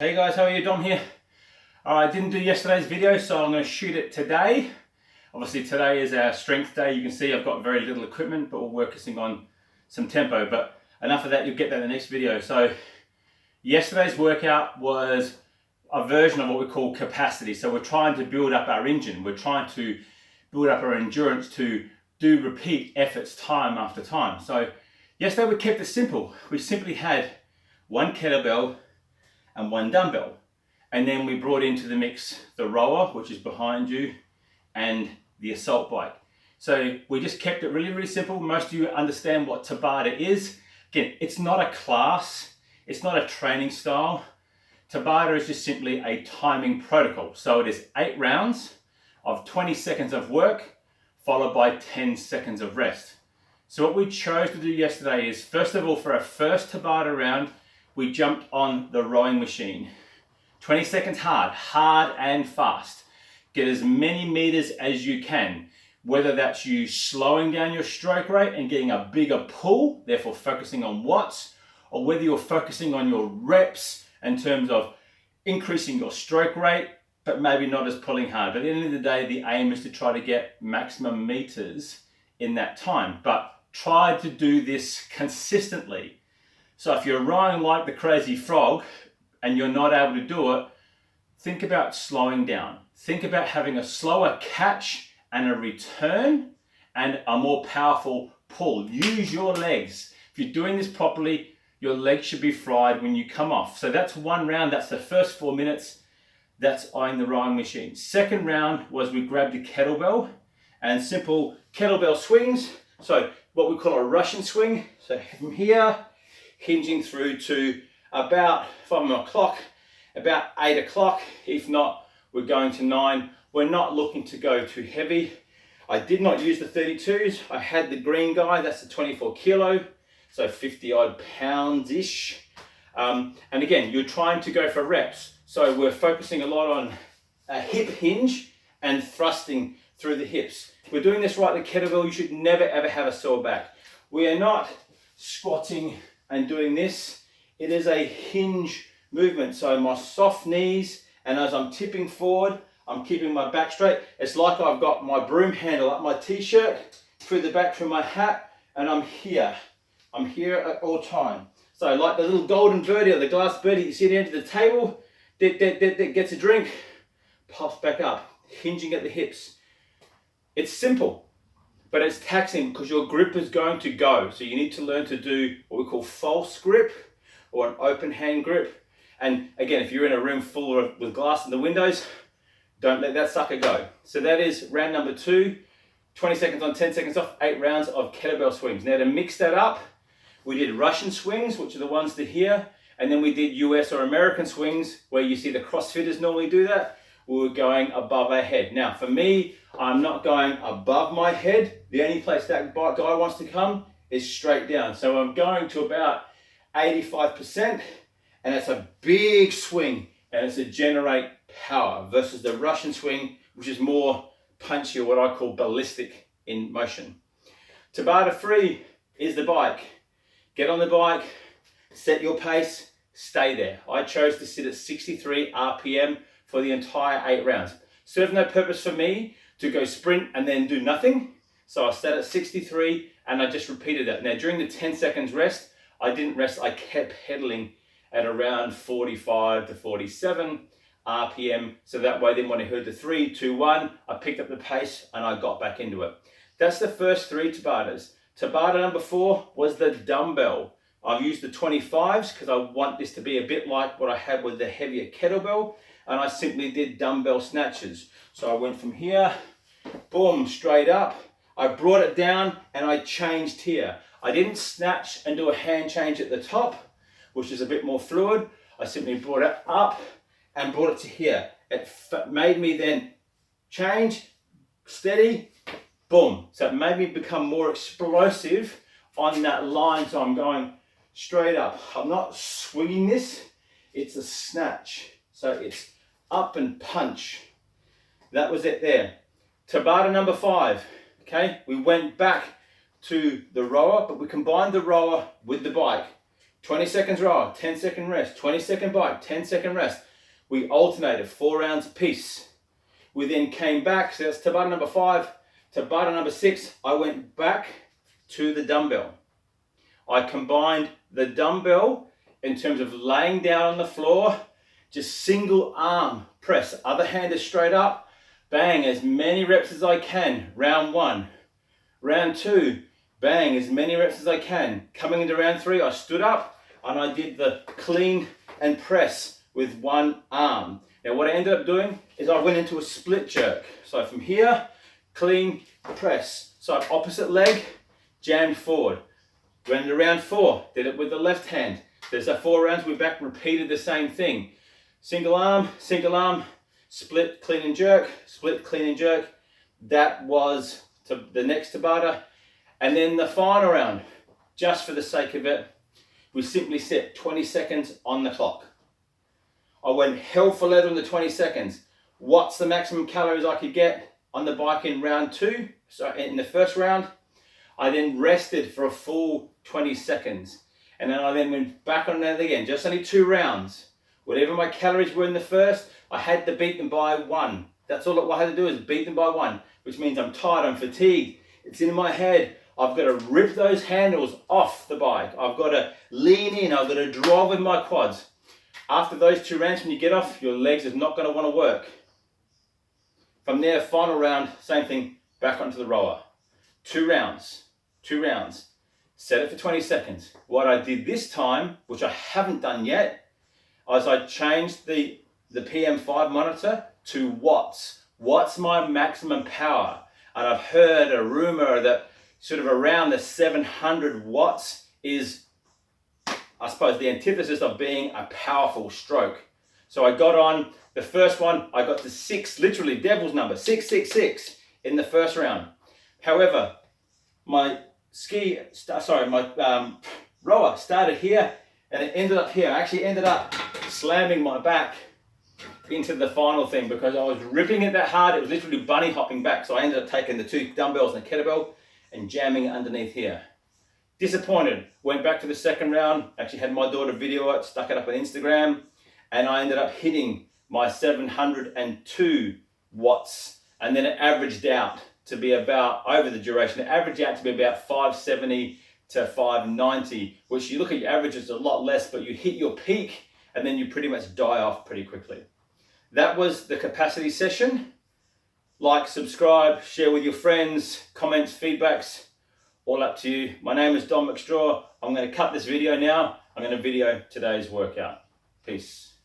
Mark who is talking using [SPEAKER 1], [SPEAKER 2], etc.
[SPEAKER 1] Hey guys, how are you? Dom here. I didn't do yesterday's video, so I'm going to shoot it today. Obviously today is our strength day. You can see I've got very little equipment, but we're focusing on some tempo. But enough of that, you'll get that in the next video. So yesterday's workout was a version of what we call capacity. So we're trying to build up our engine. We're trying to build up our endurance to do repeat efforts time after time. So yesterday we kept it simple. We simply had one kettlebell and one dumbbell. And then we brought into the mix the rower, which is behind you, and the assault bike. So we just kept it really simple. Most of you understand what Tabata is. Again, it's not a class, it's not a training style. Tabata is just simply a timing protocol. So it is 8 rounds of 20 seconds of work, followed by 10 seconds of rest. So what we chose to do yesterday is, first of all, for our first Tabata round, we jumped on the rowing machine. 20 seconds hard and fast. Get as many meters as you can. Whether that's you slowing down your stroke rate and getting a bigger pull, therefore focusing on watts, or whether you're focusing on your reps in terms of increasing your stroke rate, but maybe not as pulling hard. But at the end of the day, the aim is to try to get maximum meters in that time. But try to do this consistently. So if you're rowing like the crazy frog and you're not able to do it, think about slowing down. Think about having a slower catch and a return and a more powerful pull. Use your legs. If you're doing this properly, your legs should be fried when you come off. So that's one round. That's the first 4 minutes. That's on the rowing machine. Second round was we grabbed a kettlebell and simple kettlebell swings. So what we call a Russian swing. So from here, hinging through to about 5 o'clock, about 8 o'clock. If not, we're going to 9. We're not looking to go too heavy. I did not use the 32s. I had the green guy, that's the 24 kilo, so 50 odd pounds-ish. And again, you're trying to go for reps. So we're focusing a lot on a hip hinge and thrusting through the hips. If we're doing this right, the kettlebell, you should never ever have a sore back. We are not squatting and doing this. It is a hinge movement. So my soft knees, and as I'm tipping forward, I'm keeping my back straight. It's like I've got my broom handle up my t-shirt, through the back, through my hat, and I'm here. I'm here at all time. So like the little golden birdie or the glass birdie you see at the end of the table, that gets a drink, pops back up, hinging at the hips. It's simple, but it's taxing because your grip is going to go. So you need to learn to do what we call false grip or an open hand grip. And again, if you're in a room full with glass in the windows, don't let that sucker go. So that is round number 2, 20 seconds on, 10 seconds off, 8 rounds of kettlebell swings. Now to mix that up, we did Russian swings, which are the ones to here, and then we did US or American swings, where you see the CrossFitters normally do that. We were going above our head. Now for me, I'm not going above my head. The only place that guy wants to come is straight down. So I'm going to about 85%, and it's a big swing, and it's to generate power versus the Russian swing, which is more punchy, or what I call ballistic in motion. Tabata 3 is the bike. Get on the bike, set your pace, stay there. I chose to sit at 63 RPM for the entire 8 rounds. Served no purpose for me to go sprint and then do nothing. So I sat at 63 and I just repeated that. Now during the 10 seconds rest, I didn't rest, I kept pedaling at around 45 to 47 RPM. So that way then when I heard the 3, 2, 1, I picked up the pace and I got back into it. That's the first 3 Tabatas. Tabata number 4 was the dumbbell. I've used the 25s because I want this to be a bit like what I had with the heavier kettlebell, and I simply did dumbbell snatches. So I went from here, boom, straight up. I brought it down and I changed here. I didn't snatch and do a hand change at the top, which is a bit more fluid. I simply brought it up and brought it to here. It made me then change, steady, boom. So it made me become more explosive on that line. So I'm going straight up. I'm not swinging this, it's a snatch. So it's up and punch. That was it there. Tabata number 5. Okay, we went back to the rower, but we combined the rower with the bike. 20 seconds rower, 10-second rest, 20-second bike, 10-second rest. We alternated 4 rounds apiece. We then came back, so that's Tabata number 5. Tabata number 6, I went back to the dumbbell. I combined the dumbbell in terms of laying down on the floor, just single arm press, other hand is straight up, bang, as many reps as I can, round 1. Round 2, bang, as many reps as I can. Coming into round 3, I stood up and I did the clean and press with one arm. Now what I ended up doing is I went into a split jerk. So from here, clean, press. So opposite leg, jammed forward. Went into round 4, did it with the left hand. There's our 4 rounds, we're back, repeated the same thing. Single arm, split, clean and jerk, split, clean and jerk. That was the next Tabata. And then the final round, just for the sake of it, we simply set 20 seconds on the clock. I went hell for leather in the 20 seconds. What's the maximum calories I could get on the bike in round 2? So in the first round, I then rested for a full 20 seconds. And then I then went back on that again, just only 2 rounds. Whatever my calories were in the first, I had to beat them by 1. That's all I had to do is beat them by 1, which means I'm tired, I'm fatigued. It's in my head. I've got to rip those handles off the bike. I've got to lean in. I've got to drive with my quads. After those 2 rounds, when you get off, your legs is not going to want to work. From there, final round, same thing, back onto the rower. 2 rounds. Set it for 20 seconds. What I did this time, which I haven't done yet, is I changed the PM5 monitor to watts. What's my maximum power? And I've heard a rumor that sort of around the 700 watts is, I suppose, the antithesis of being a powerful stroke. So I got on the first one, I got to 6, literally devil's number, 666 in the first round. However, my rower started here and it ended up here. I actually ended up slamming my back into the final thing because I was ripping it that hard. It was literally bunny hopping back. So I ended up taking the 2 dumbbells and a kettlebell and jamming it underneath here. Disappointed. Went back to the second round. Actually had my daughter video it, stuck it up on Instagram, and I ended up hitting my 702 watts. And then it averaged out to be about, over the duration, it averaged out to be about 570 to 590, which you look at your average, it's a lot less, but you hit your peak and then you pretty much die off pretty quickly. That was the capacity session. Like, subscribe, share with your friends, comments, feedbacks, all up to you. My name is Don McStraw. I'm going to cut this video now. I'm going to video today's workout. Peace.